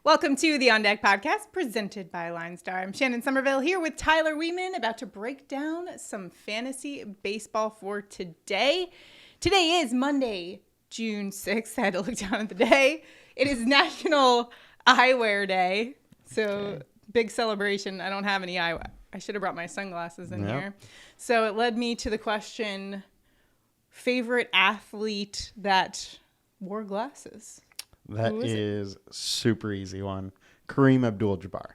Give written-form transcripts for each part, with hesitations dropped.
Welcome to the On Deck podcast presented by LineStar. I'm Shannon Sommerville here with Tyler Wiemann, about to break down some fantasy baseball for today. Today is Monday, June 6th. I had to look down at the day. It is National Eyewear Day. So big celebration. I don't have any eyewear. I should have brought my sunglasses in here. So it led me to the question, favorite athlete that wore glasses? That is super easy one. Kareem Abdul-Jabbar.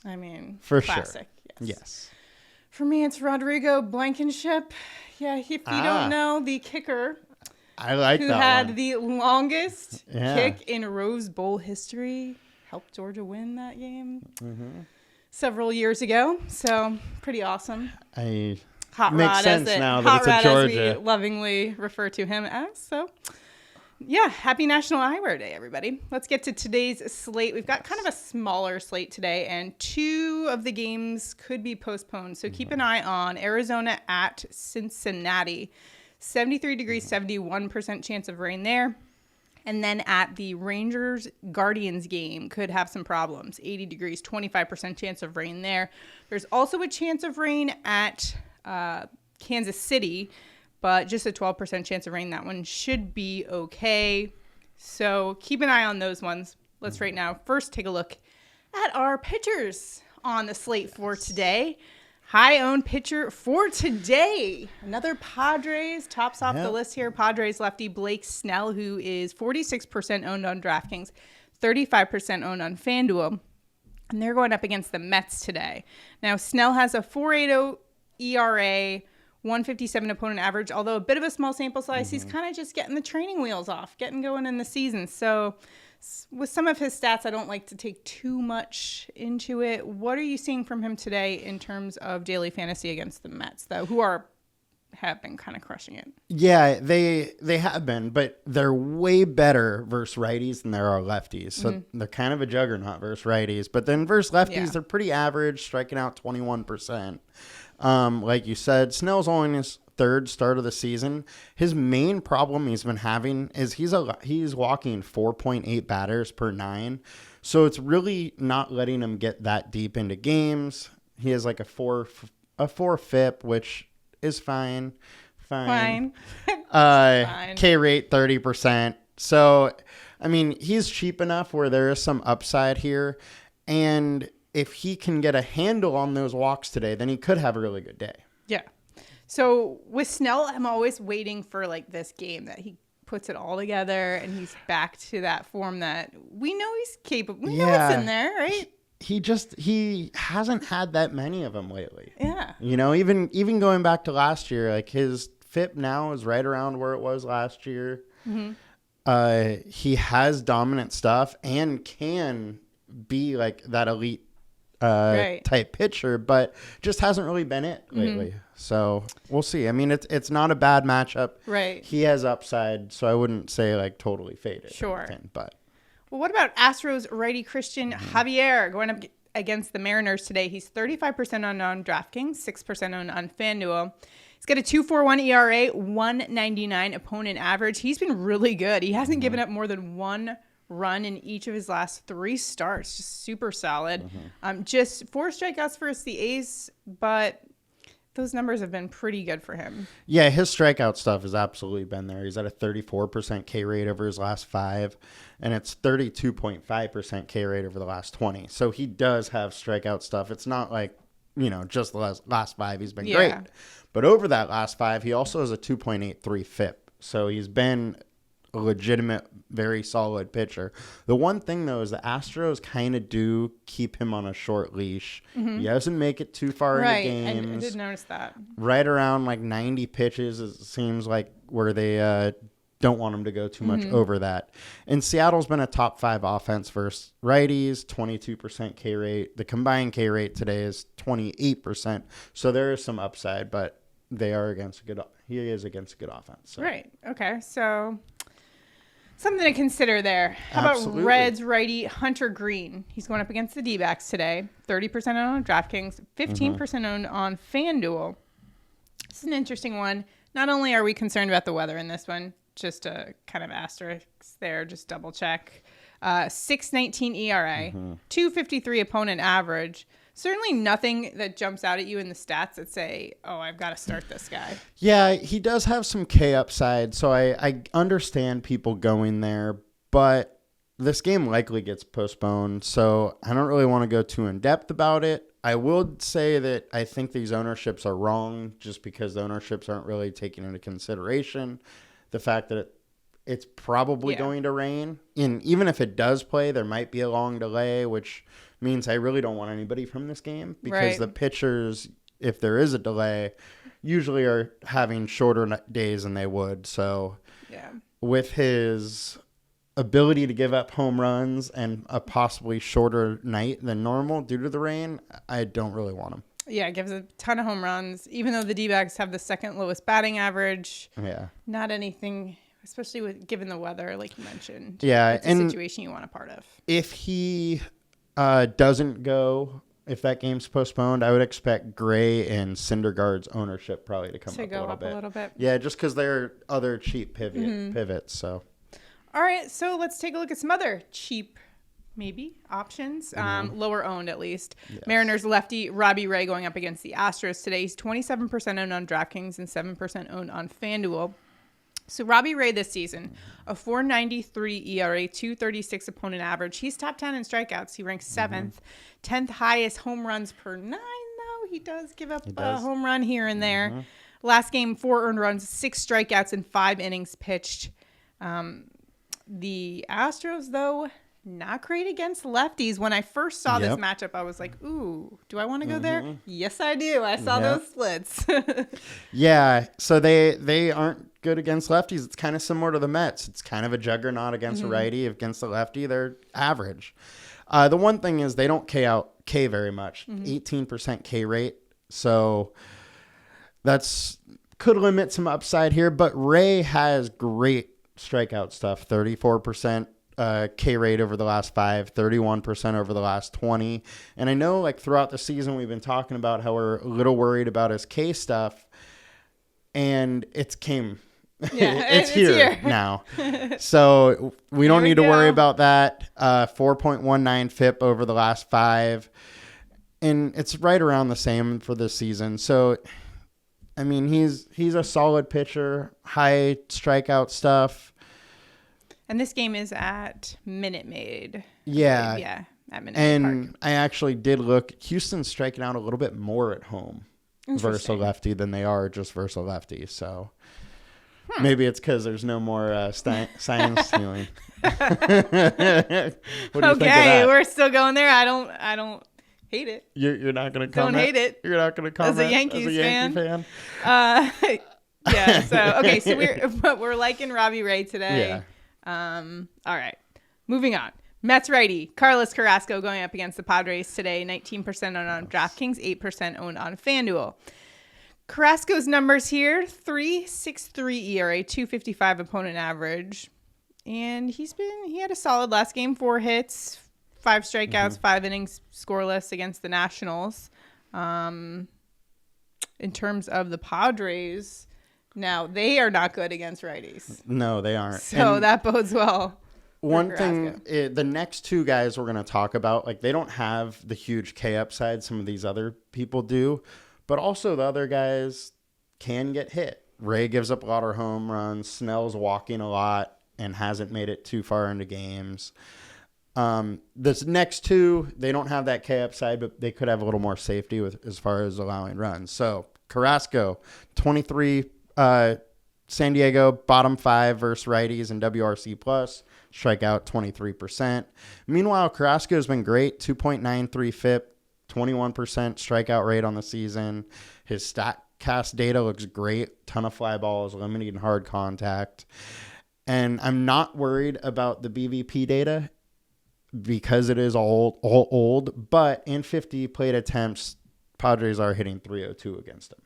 I mean, for classic, sure. Yes. For me, it's Rodrigo Blankenship. Yeah, if you don't know, the kicker. I like that one. Who had the longest kick in Rose Bowl history. Helped Georgia win that game several years ago. So, pretty awesome. Hot makes Rod, sense now that it's a Georgia. As we lovingly refer to him as. So, yeah, happy National Eyewear Day, everybody. Let's get to today's slate. We've got kind of a smaller slate today, and two of the games could be postponed. So keep an eye on Arizona at Cincinnati. 73 degrees, 71% chance of rain there. And then at the Rangers-Guardians game, could have some problems. 80 degrees, 25% chance of rain there. There's also a chance of rain at Kansas City, but just a 12% chance of rain. That one should be okay. So keep an eye on those ones. Let's right now first take a look at our pitchers on the slate for today. High-owned pitcher for today. Another Padres tops off the list here. Padres lefty Blake Snell, who is 46% owned on DraftKings, 35% owned on FanDuel. And they're going up against the Mets today. Now, Snell has a 4.80 ERA, 157 opponent average, although a bit of a small sample size. He's kind of just getting the training wheels off, getting going in the season. So with some of his stats, I don't like to take too much into it. What are you seeing from him today in terms of daily fantasy against the Mets, though, who have been kind of crushing it? Yeah, they have been, but they're way better versus righties than there are lefties. So they're kind of a juggernaut versus righties. But then versus lefties, they're pretty average, striking out 21%. Like you said, Snell's only in his third start of the season. His main problem he's been having is he's walking 4.8 batters per 9. So it's really not letting him get that deep into games. He has like a 4 FIP, which is fine. Fine. K rate 30%. So, I mean, he's cheap enough where there is some upside here. And if he can get a handle on those walks today, then he could have a really good day. Yeah. So with Snell, I'm always waiting for like this game that he puts it all together and he's back to that form that we know he's capable. We know it's in there, right? He hasn't had that many of them lately. Yeah. You know, even going back to last year, like his FIP now is right around where it was last year. He has dominant stuff and can be like that elite type pitcher, but just hasn't really been it lately. So we'll see. I mean, it's not a bad matchup. Right. He has upside, so I wouldn't say like totally fade it. Sure. But well, what about Astros righty Christian Javier going up against the Mariners today? He's 35% owned on DraftKings, 6% owned on FanDuel. He's got a 2.41 ERA, 199 opponent average. He's been really good. He hasn't given up more than one run in each of his last 3 starts. Just super solid. Just 4 strikeouts versus the A's, but those numbers have been pretty good for him. Yeah, his strikeout stuff has absolutely been there. He's at a 34% K rate over his last 5, and it's 32.5% K rate over the last 20. So he does have strikeout stuff. It's not like, just the last 5 he's been great. But over that last 5, he also has a 2.83 FIP. So he's been a legitimate, very solid pitcher. The one thing, though, is the Astros kind of do keep him on a short leash. He doesn't make it too far into games. I did notice that. Right around like 90 pitches, it seems like, where they don't want him to go too much over that. And Seattle's been a top 5 offense versus righties, 22% K rate. The combined K rate today is 28%. So there is some upside, but he is against a good offense. So. Right. Okay. So something to consider there. How Absolutely. about Reds righty Hunter Green? He's going up against the D-backs today. 30% owned on DraftKings, 15% owned on FanDuel. This is an interesting one. Not only are we concerned about the weather in this one, just a kind of asterisk there, just double check. 6.19 ERA, 2.53 opponent average. Certainly nothing that jumps out at you in the stats that say, oh, I've got to start this guy. Yeah, he does have some K upside, so I understand people going there, but this game likely gets postponed, so I don't really want to go too in-depth about it. I will say that I think these ownerships are wrong just because the ownerships aren't really taking into consideration the fact that it's probably going to rain. And even if it does play, there might be a long delay, which means I really don't want anybody from this game because the pitchers, if there is a delay, usually are having shorter days than they would. So with his ability to give up home runs and a possibly shorter night than normal due to the rain, I don't really want him. Yeah, it gives a ton of home runs, even though the D-backs have the second lowest batting average. Yeah. Not anything, especially given the weather, like you mentioned. Yeah. It's a situation you want a part of. If he doesn't go, if that game's postponed, I would expect Gray and Syndergaard's ownership probably to come up a little bit. Yeah, just because they're other cheap pivots. So. All right, so let's take a look at some other cheap, maybe, options. Lower owned, at least. Yes. Mariners lefty Robbie Ray going up against the Astros today. He's 27% owned on DraftKings and 7% owned on FanDuel. So Robbie Ray this season, a 4.93 ERA, 2.36 opponent average. He's top 10 in strikeouts. He ranks 7th. 10th highest home runs per 9, though. He does give up a home run here and there. Last game, 4 earned runs, 6 strikeouts in 5 innings pitched. The Astros, though, not great against lefties. When I first saw this matchup, I was like, ooh, do I want to go there? Yes, I do. I saw those splits. Yeah, so they aren't good against lefties. It's kind of similar to the Mets. It's kind of a juggernaut against a righty. Against a lefty, they're average. The one thing is they don't K very much. 18% K rate. So that's could limit some upside here. But Ray has great strikeout stuff. 34% K rate over the last 5, 31% over the last 20. And I know like throughout the season we've been talking about how we're a little worried about his K stuff. And it's here now. So we don't need to worry about that. 4.19 FIP over the last 5. And it's right around the same for this season. So I mean, he's a solid pitcher, high strikeout stuff. And this game is at Minute Maid. Yeah. Yeah, at Minute Maid Park. And I actually did look. Houston's striking out a little bit more at home versus a lefty than they are just versus a lefty. So maybe it's because there's no more science stealing. What do you think of that? We're still going there. I don't hate it. You're not going to comment? Don't hate it. You're not going to comment as a Yankee fan? Yeah. So okay. So we're liking Robbie Ray today. Yeah. All right. Moving on. Mets righty Carlos Carrasco going up against the Padres today. 19% owned on DraftKings, 8% owned on FanDuel. Carrasco's numbers here: 3.63 ERA, 2.55 opponent average, and he had a solid last game. 4 hits, 5 strikeouts, 5 innings scoreless against the Nationals. In terms of the Padres, now they are not good against righties. No, they aren't. So that bodes well. One thing, the next 2 guys we're going to talk about, like they don't have the huge K upside some of these other people do, but also the other guys can get hit. Ray gives up a lot of home runs. Snell's walking a lot and hasn't made it too far into games. This next 2, they don't have that K upside, but they could have a little more safety with as far as allowing runs. So Carrasco, 23, San Diego, bottom 5 versus righties and WRC plus, strikeout 23%. Meanwhile, Carrasco has been great, 2.93 FIP, 21% strikeout rate on the season. His StatCast data looks great, ton of fly balls, limiting hard contact. And I'm not worried about the BVP data because it is old, but in 50 plate attempts, Padres are hitting 302 against him.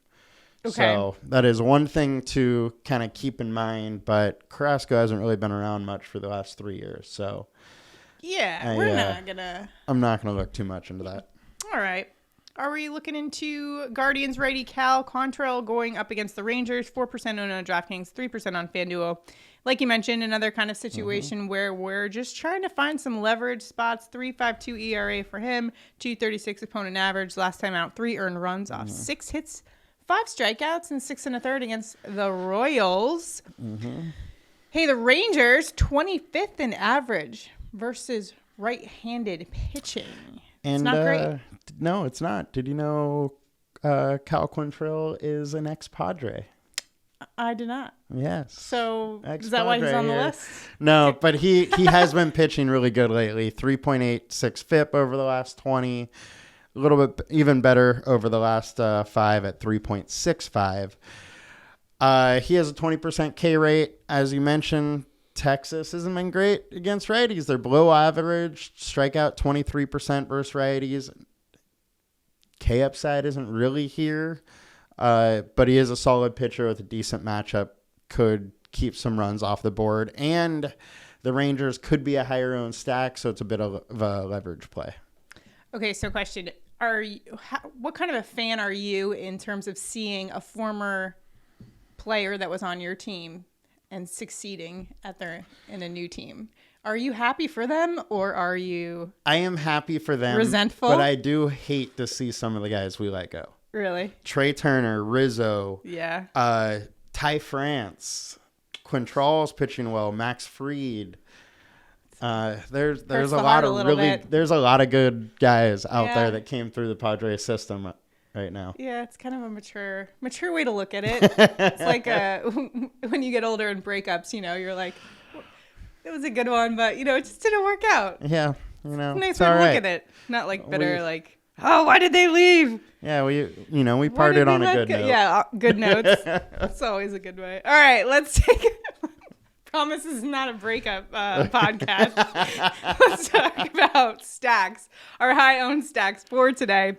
Okay. So that is one thing to kind of keep in mind, but Carrasco hasn't really been around much for the last 3 years. So yeah, I'm not going to look too much into that. All right. Are we looking into Guardians righty Cal Contrail going up against the Rangers? 4% owned on DraftKings, 3% on FanDuel. Like you mentioned, another kind of situation where we're just trying to find some leverage spots. 3.52 ERA for him, 2.36 opponent average. Last time out, 3 earned runs off 6 hits, 5 strikeouts, and 6 1/3 against the Royals. Hey, the Rangers, 25th in average versus right-handed pitching. It's not great. No, it's not. Did you know Cal Quantrill is an ex-Padre? I did not. Yes. So is that why he's on the list? No, but he has been pitching really good lately. 3.86 FIP over the last 20. A little bit even better over the last 5 at 3.65. He has a 20% K rate. As you mentioned, Texas hasn't been great against righties. They're below average. Strikeout 23% versus righties. K upside isn't really here. But he is a solid pitcher with a decent matchup. Could keep some runs off the board. And the Rangers could be a higher owned stack, so it's a bit of a leverage play. Okay, so question. What kind of a fan are you in terms of seeing a former player that was on your team and succeeding in a new team? Are you happy for them, or are you... I am happy for them. Resentful? But I do hate to see some of the guys we let go. Really? Trey Turner, Rizzo. Yeah. Ty France. Quintral's pitching well. Max Fried. There's a lot of there's a lot of good guys out there that came through the Padres system right now. Yeah, it's kind of a mature way to look at it. It's like when you get older and breakups, you're like, it was a good one, but it just didn't work out. Yeah, it's a nice way to look at it. Not like bitter, why did they leave? Yeah, we parted on a good note. Yeah, good notes. That's always a good way. All right, let's take promise this is not a breakup podcast. Let's talk about stacks. Our high-owned stacks for today.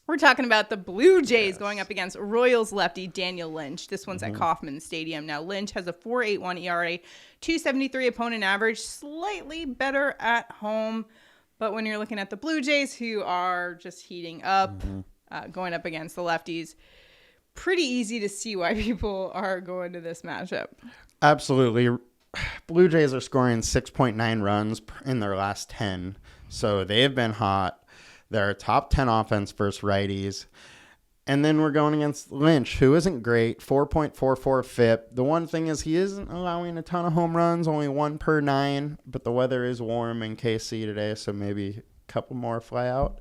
We're talking about the Blue Jays going up against Royals lefty Daniel Lynch. This one's at Kauffman Stadium. Now, Lynch has a 4.81 ERA, 2.73 opponent average, slightly better at home. But when you're looking at the Blue Jays, who are just heating up, going up against the lefties, pretty easy to see why people are going to this matchup. Absolutely. Blue Jays are scoring 6.9 runs in their last 10. So they have been hot. They're a top 10 offense versus righties. And then we're going against Lynch, who isn't great, 4.44 FIP. The one thing is he isn't allowing a ton of home runs, only 1 per 9. But the weather is warm in KC today, so maybe a couple more fly out.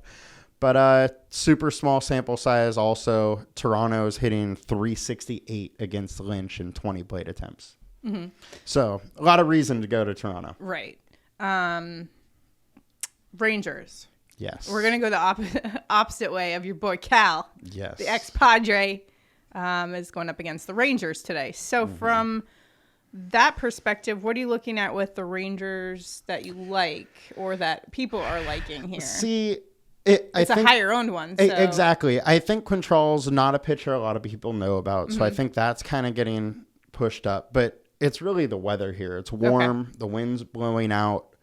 But super small sample size also. Toronto's hitting 368 against Lynch in 20 plate attempts. So a lot of reason to go to Toronto. Right. Rangers. Yes. We're going to go the opposite way of your boy Cal. Yes. The ex-Padre is going up against the Rangers today. So from that perspective, what are you looking at with the Rangers that you like or that people are liking here? See, it's a higher-owned one. So. Exactly. I think Quintral's not a pitcher a lot of people know about, so I think that's kind of getting pushed up. But it's really the weather here. It's warm. The wind's blowing out.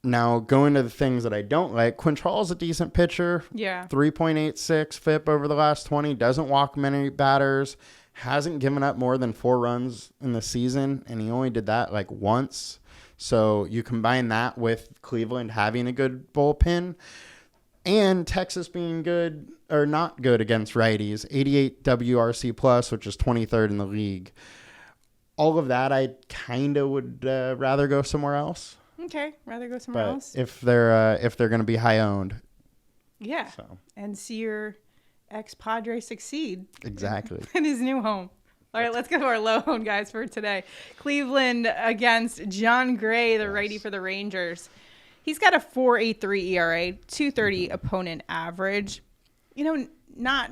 Now, going to the things that I don't like, Quintral's a decent pitcher. Yeah. 3.86 FIP over the last 20. Doesn't walk many batters. Hasn't given up more than 4 runs in the season, and he only did that once. So you combine that with Cleveland having a good bullpen and Texas being good or not good against righties. 88 WRC plus, which is 23rd in the league. All of that, I kind of would rather go somewhere else. Okay, rather go somewhere else. If they're going to be high owned, and see your ex-Padre succeed. Exactly. In his new home. All right, let's go to our low owned guys for today. Cleveland against John Gray, the righty for the Rangers. He's got a 4.83 ERA, 2.30 opponent average. Not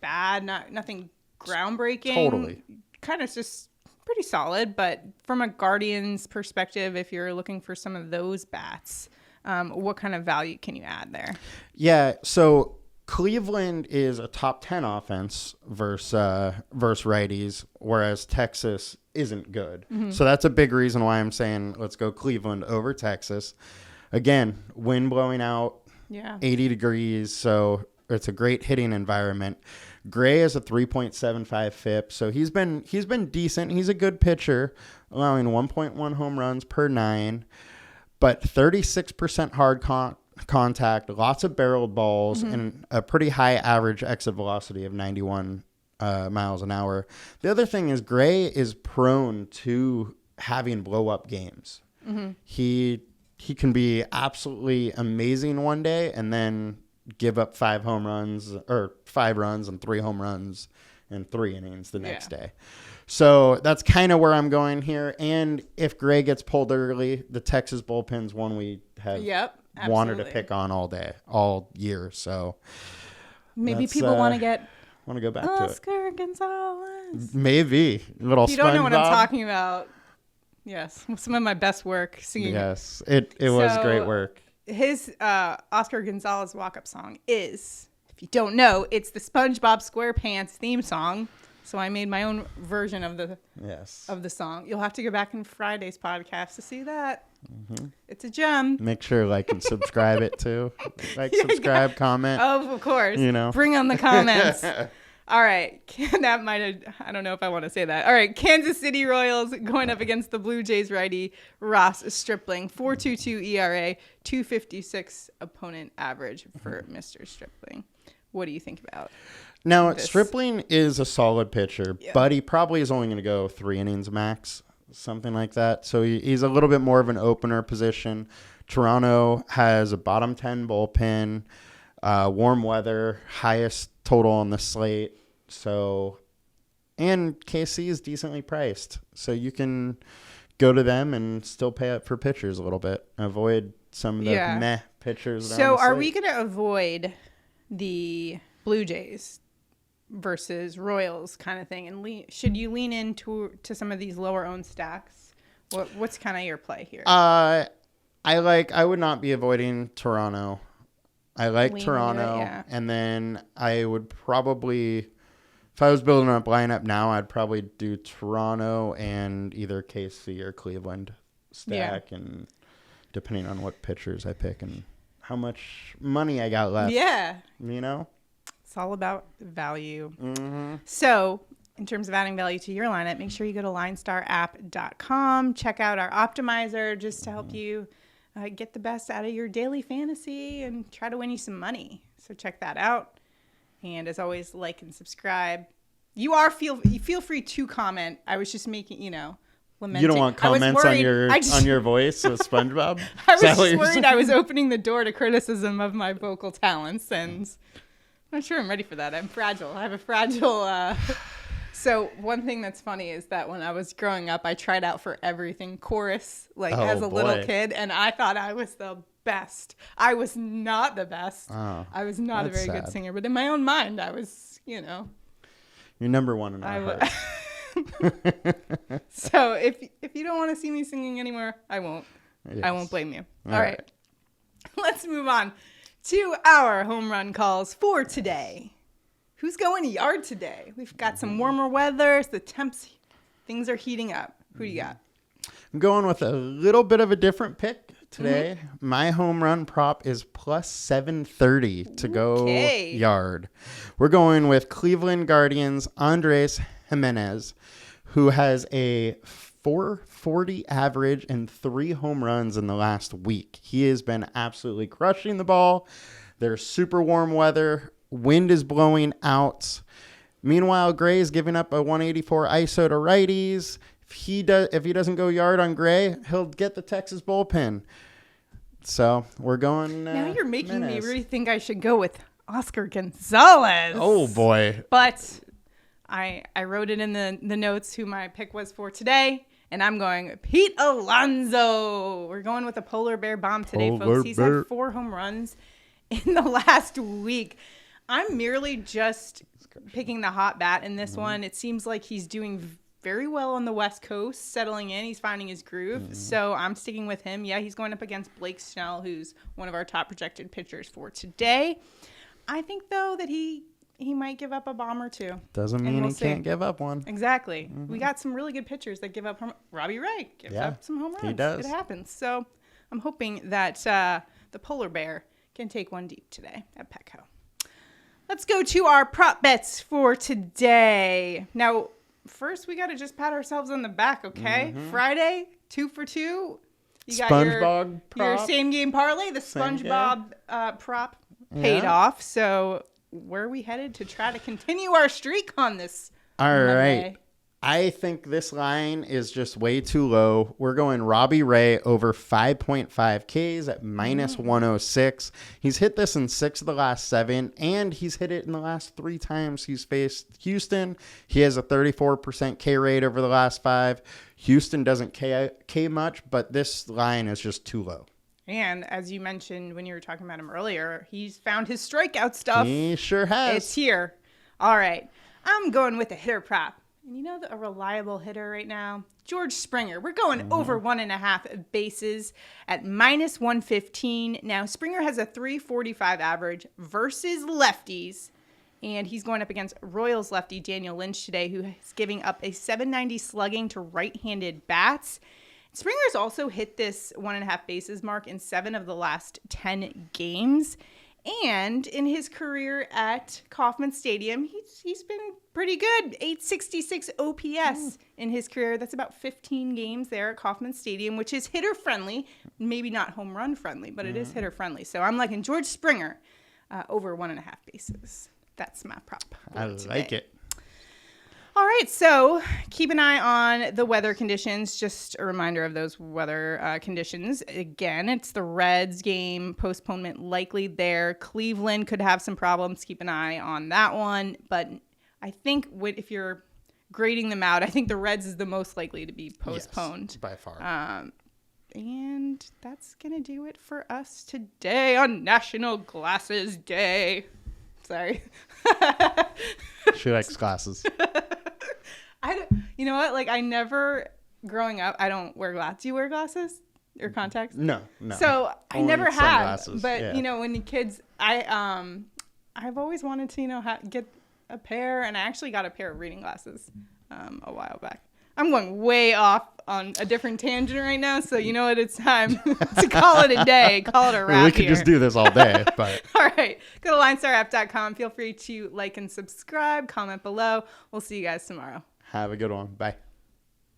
bad, nothing groundbreaking. Totally. Kind of just pretty solid, but from a Guardians perspective, if you're looking for some of those bats, what kind of value can you add there? Yeah, so Cleveland is a top 10 offense versus righties, whereas Texas isn't good. So that's a big reason why I'm saying let's go Cleveland over Texas. Again, wind blowing out, Yeah. 80 degrees, so it's a great hitting environment. Gray is a 3.75 FIP, so he's been decent. He's a good pitcher, allowing 1.1 home runs per 9, but 36% hard contact, lots of barreled balls, and a pretty high average exit velocity of 91 miles an hour. The other thing is Gray is prone to having blow up games. He can be absolutely amazing one day and then give up 5 runs and 3 home runs in 3 innings the next day. So that's kind of where I'm going here. And if Gray gets pulled early, the Texas bullpen's one we have wanted to pick on all year. So maybe people want to go back to it. Oscar Gonzalez. Maybe. Little you don't know what I'm SpongeBob. talking about. Yes. Some of my best work singing. Yes. It was great work. His Oscar Gonzalez walk-up song is, if you don't know, it's the SpongeBob SquarePants theme song. So I made my own version of the song. You'll have to go back in Friday's podcast to see that. It's a gem. Make sure like and subscribe it too. Subscribe, comment. Oh, of course. Bring on the comments. All right. I don't know if I want to say that. All right. Kansas City Royals going up against the Blue Jays righty Ross Stripling. 4.22 ERA, 2.56 opponent average for Mr. Stripling. What do you think about Now, this? Stripling is a solid pitcher, but he probably is only going to go 3 innings max, something like that. So he's a little bit more of an opener position. Toronto has a bottom 10 bullpen, warm weather, highest total on the slate. So, and KC is decently priced. So you can go to them and still pay up for pitchers a little bit. Avoid some of the meh pitchers. So are we going to avoid the Blue Jays versus Royals kind of thing? And should you lean into some of these lower owned stacks? What's kind of your play here? I would not be avoiding Toronto. I like Toronto, and then I would probably, if I was building a lineup now, I'd probably do Toronto and either KC or Cleveland stack, and depending on what pitchers I pick and how much money I got left. Yeah. It's all about value. So in terms of adding value to your lineup, make sure you go to LineStarApp.com. Check out our optimizer just to help you get the best out of your daily fantasy and try to win you some money. So check that out. And as always, like and subscribe. You feel free to comment. I was just making, lamenting. You don't want comments on your voice with SpongeBob? I was just worried I was opening the door to criticism of my vocal talents, and I'm not sure I'm ready for that. I'm fragile. I have a fragile... So one thing that's funny is that when I was growing up, I tried out for everything chorus, as a little kid, and I thought I was the best. I was not the best. Oh, I was not a very good singer, but in my own mind, I was, You're number one in our hearts. So if you don't want to see me singing anymore, I won't. Yes. I won't blame you. All right. Let's move on to our home run calls for today. Who's going yard today? We've got some warmer weather. The things are heating up. Who do you got? I'm going with a little bit of a different pick today. My home run prop is plus 730 to go yard. We're going with Cleveland Guardians Andres Jimenez, who has a 440 average and 3 home runs in the last week. He has been absolutely crushing the ball. There's super warm weather. Wind is blowing out. Meanwhile, Gray is giving up a 184 ISO to righties. If he doesn't go yard on Gray, he'll get the Texas bullpen. So we're going. Now you're making me really think I should go with Oscar Gonzalez. Oh boy! But I wrote it in the notes who my pick was for today, and I'm going Pete Alonso. We're going with a polar bear bomb today, folks. He's had 4 home runs in the last week. I'm merely just picking the hot bat in this one. It seems like he's doing very well on the West Coast, settling in. He's finding his groove. So I'm sticking with him. Yeah, he's going up against Blake Snell, who's one of our top projected pitchers for today. I think, though, that he might give up a bomb or two. Doesn't mean he can't give up one. Exactly. We got some really good pitchers that give up Robbie Ray gives up some home runs. He does. It happens. So I'm hoping that the polar bear can take one deep today at Petco. Let's go to our prop bets for today. Now, first, we got to just pat ourselves on the back, okay? Friday, 2 for 2. You got your same game parlay, the SpongeBob prop paid off. So where are we headed to try to continue our streak on this Monday? Right. I think this line is just way too low. We're going Robbie Ray over 5.5 Ks at minus 106. He's hit this in 6 of the last 7, and he's hit it in the last 3 times he's faced Houston. He has a 34% K rate over the last 5. Houston doesn't K much, but this line is just too low. And as you mentioned when you were talking about him earlier, he's found his strikeout stuff. He sure has. It's here. All right. I'm going with a hitter prop. And you know a reliable hitter right now? George Springer. We're going over 1.5 bases at minus 115. Now, Springer has a 345 average versus lefties. And he's going up against Royals lefty Daniel Lynch today, who is giving up a 790 slugging to right-handed bats. Springer's also hit this 1.5 bases mark in 7 of the last 10 games. And in his career at Kauffman Stadium, he's been pretty good. 866 OPS in his career. That's about 15 games there at Kauffman Stadium, which is hitter-friendly. Maybe not home run friendly, but it is hitter-friendly. So I'm liking George Springer over 1.5 bases. That's my prop. I like it. All right, so keep an eye on the weather conditions. Just a reminder of those weather conditions. Again, it's the Reds game. Postponement likely there. Cleveland could have some problems. Keep an eye on that one. But I think if you're grading them out, I think the Reds is the most likely to be postponed. Yes, by far. And that's going to do it for us today on National Glasses Day. Sorry. She likes glasses. You know what? Like, I never, growing up, I don't wear glasses. Do you wear glasses or contacts? No. So I Only never have. sunglasses, But, yeah. you know, when the kids, I've always wanted to, get a pair. And I actually got a pair of reading glasses a while back. I'm going way off on a different tangent right now. So you know what? It's time to call it a day. Call it a wrap. We could just do this all day. But All right. Go to LineStarApp.com. Feel free to like and subscribe. Comment below. We'll see you guys tomorrow. have a good one. Bye.